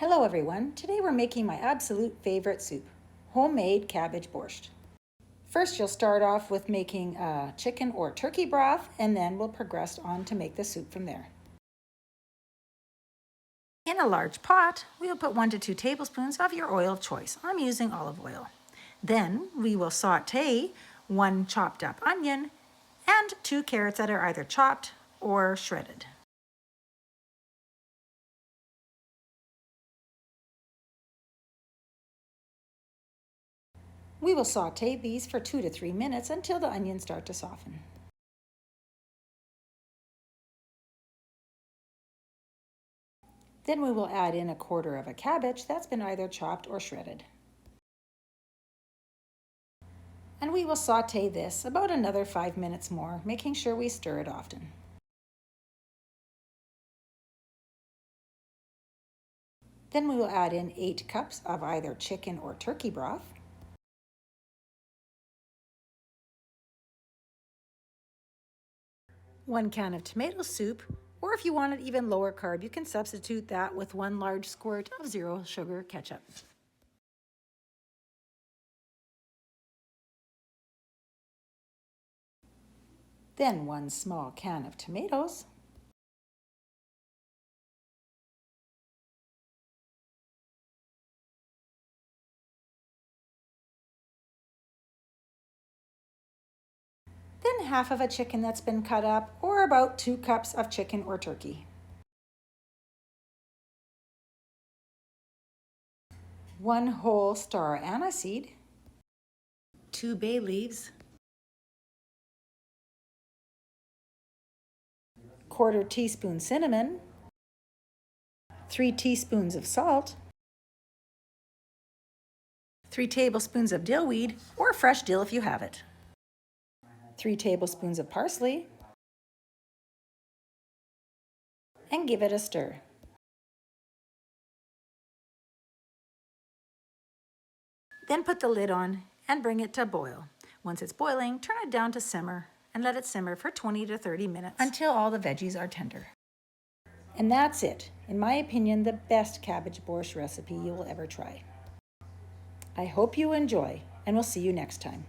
Hello everyone, today we're making my absolute favorite soup, homemade cabbage borscht. First you'll start off with making chicken or turkey broth, and then we'll progress on to make the soup from there. In a large pot, we'll put 1 to 2 tablespoons of your oil of choice. I'm using olive oil. Then we will saute 1 chopped up onion and 2 carrots that are either chopped or shredded. We will saute these for 2 to 3 minutes until the onions start to soften. Then we will add in 1/4 of a cabbage that's been either chopped or shredded. And we will saute this about another 5 minutes more, making sure we stir it often. Then we will add in 8 cups of either chicken or turkey broth. One can of tomato soup, or if you want it even lower carb, you can substitute that with 1 large squirt of zero sugar ketchup. Then 1 small can of tomatoes. Then half of a chicken that's been cut up, or about 2 cups of chicken or turkey. 1 whole star anise seed, 2 bay leaves, 1/4 teaspoon cinnamon, 3 teaspoons of salt, 3 tablespoons of dill weed, or fresh dill if you have it, 3 tablespoons of parsley, and give it a stir. Then put the lid on and bring it to boil. Once it's boiling, turn it down to simmer and let it simmer for 20 to 30 minutes until all the veggies are tender. And that's it. In my opinion, the best cabbage borscht recipe you will ever try. I hope you enjoy, and we'll see you next time.